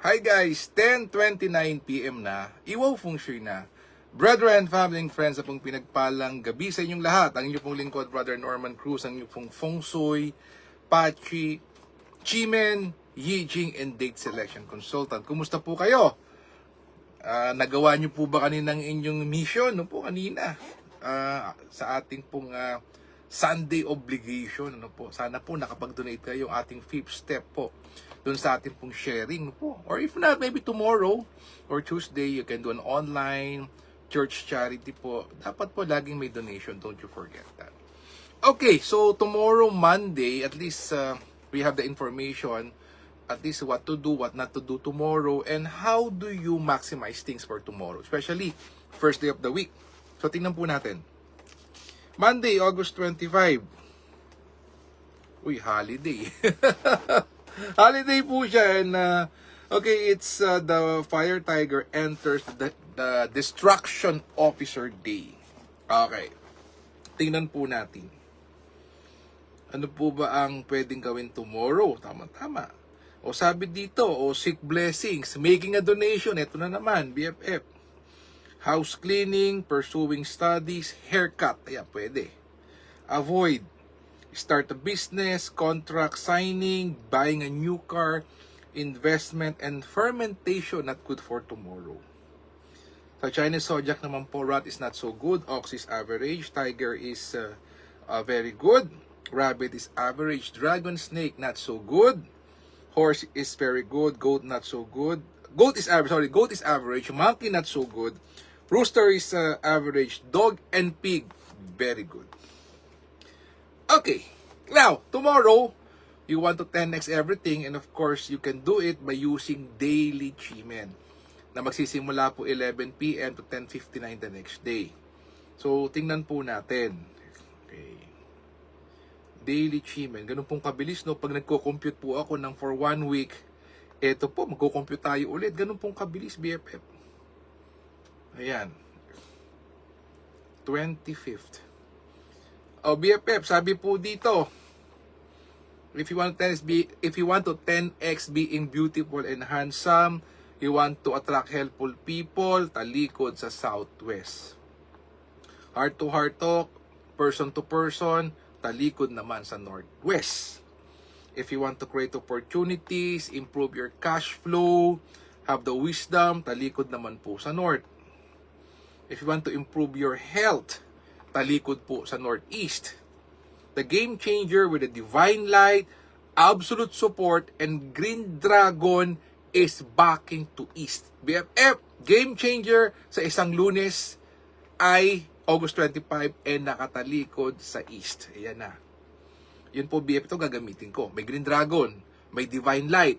Hi guys, 10:29 PM na, Iwaw Feng Shui na. Brethren, family and friends na pong pinagpalang gabi sa inyong lahat. Ang inyong pong lingkod, Brother Norman Cruz, ang inyong pong Feng Shui, Pachi, Chimen, Yi Jing, and Date Selection Consultant. Kumusta po kayo? Nagawa niyo po ba kaninang inyong mission? No po kanina, sa ating pong Sunday obligation. Ano po? Sana po nakapag-donate kayo yung ating fifth step po doon sa ating pong sharing po. Or if not, maybe tomorrow or Tuesday, you can do an online church charity po. Dapat po laging may donation. Don't you forget that. Okay, so tomorrow, Monday, at least we have the information, at least what to do, what not to do tomorrow, and how do you maximize things for tomorrow, especially first day of the week. So tingnan po natin. Monday, August 25. Uy, holiday. Holiday po siya, and okay, it's the Fire Tiger enters the Destruction Officer Day. Okay, tingnan po natin. Ano po ba ang pwedeng gawin tomorrow? Tama-tama. O sabi dito, seek blessings, making a donation. Ito na naman, BFF. House cleaning, pursuing studies, haircut. Ayan, pwede. Avoid. Start a business, contract signing, buying a new car, investment, and fermentation not good for tomorrow. Sa Chinese zodiac naman po, rat is not so good, ox is average, tiger is very good, rabbit is average, dragon snake not so good, horse is very good, goat not so good, goat is average, monkey not so good, rooster is average, dog and pig very good. Okay, now, tomorrow, you want to 10x everything, and of course, you can do it by using daily Chi-Men na magsisimula po 11 PM to 10:59 the next day. So, tingnan po natin. Okay. Daily Chi-Men. Ganun pong kabilis, no? Pag nagko-compute po ako ng for 1 week, eto po, magko-compute tayo ulit. Ganun pong kabilis, BFF. Ayan. 25th. O BFF, sabi po dito, if you want to 10x being beautiful and handsome, you want to attract helpful people, talikod sa southwest. Heart to heart talk, person to person, talikod naman sa northwest. If you want to create opportunities, improve your cash flow, have the wisdom, talikod naman po sa north. If you want to improve your health, talikod po sa northeast. The game changer with the divine light, absolute support, and green dragon is backing to east. BFF, game changer sa isang Lunes ay August 25 and nakatalikod sa east. Ayan na. Yun po BFF, ito gagamitin ko. May green dragon, may divine light,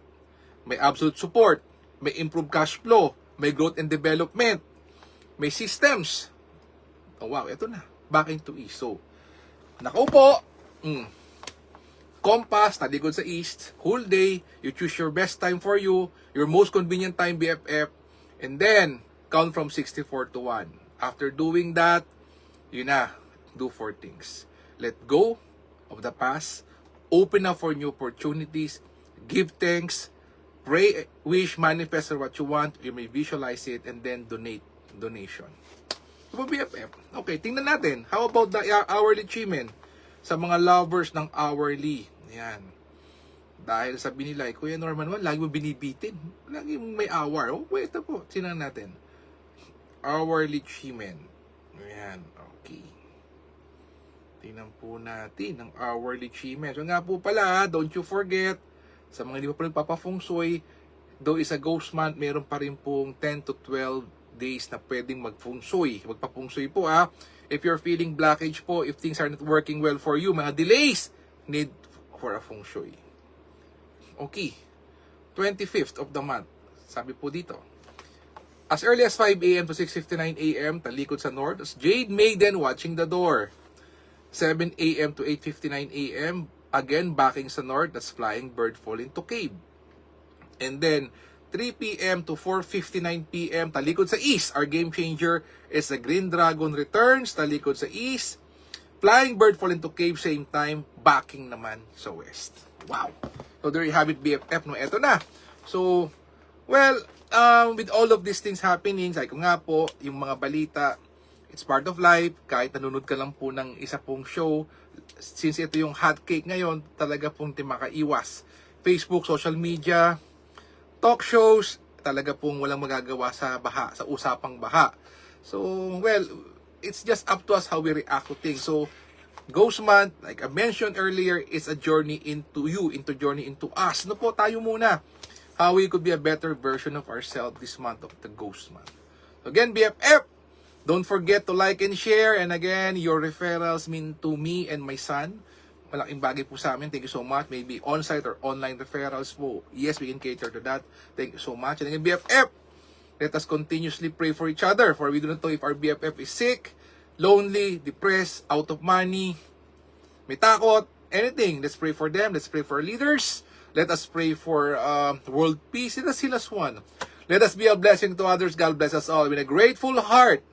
may absolute support, may improved cash flow, may growth and development, may systems. Oh wow, ito na. Backing to east. So, nakaupo, compass, talikod sa east, whole day, you choose your best time for you, your most convenient time, BFF, and then, count from 64 to 1. After doing that, yun na, do 4 things. Let go of the past, open up for new opportunities, give thanks, pray, wish, manifest what you want, you may visualize it, and then donation. So, BFF. Okay, tingnan natin. How about the hourly Chi-Men? Sa mga lovers ng hourly. Yan. Dahil sabi nila, Kuya Norman, lagi mo binibitin. Lagi mo may hour. Oh, wait, ito po. Tingnan natin. Hourly Chi-Men. Yan. Okay. Tingnan po natin ang hourly Chi-Men. So nga po pala, don't you forget, sa mga hindi pa nagpapa-feng shui, though is a ghost month, meron pa rin pong 10 to 12 days na pwedeng mag-feng shui. Magpa-feng shui po If you're feeling blockage po, if things are not working well for you, mga delays, need for a feng shui. Okay. 25th of the month. Sabi po dito. As early as 5 AM to 6:59 AM, talikod sa north. As Jade Maiden watching the door. 7 AM to 8:59 AM, again backing sa north. That's Flying Bird falling to cave. And then 3 PM to 4:59 PM, talikod sa east. Our game changer is the Green Dragon returns, talikod sa east. Flying Bird fall into cave, same time, backing naman sa west. Wow! So there you have it, BFF. No, eto na. So, Well, with all of these things happening, sabi ko nga po, yung mga balita, it's part of life. Kahit nanonood ka lang po ng isa pong show, since ito yung hot cake ngayon, talaga pong di makaiwas. Facebook, social media, talk shows, talaga pong walang magagawa sa baha, sa usapang baha. So, well, it's just up to us how we react to things. So, Ghost Month, like I mentioned earlier, is a journey into you, journey into us. No po, tayo muna. How we could be a better version of ourselves this month of the Ghost Month. So again, BFF, don't forget to like and share. And again, your referrals mean to me and my son. Malaking bagay po sa amin. Thank you so much. Maybe on-site or online referrals po. Yes, we can cater to that. Thank you so much. And again, BFF, let us continuously pray for each other. For we do not know if our BFF is sick, lonely, depressed, out of money, may takot, anything. Let's pray for them. Let's pray for leaders. Let us pray for world peace. Let us heal us one. Let us be a blessing to others. God bless us all with a grateful heart.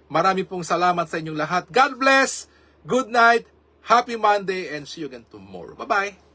Marami pong salamat sa inyong lahat. God bless. Good night. Happy Monday and see you again tomorrow. Bye-bye.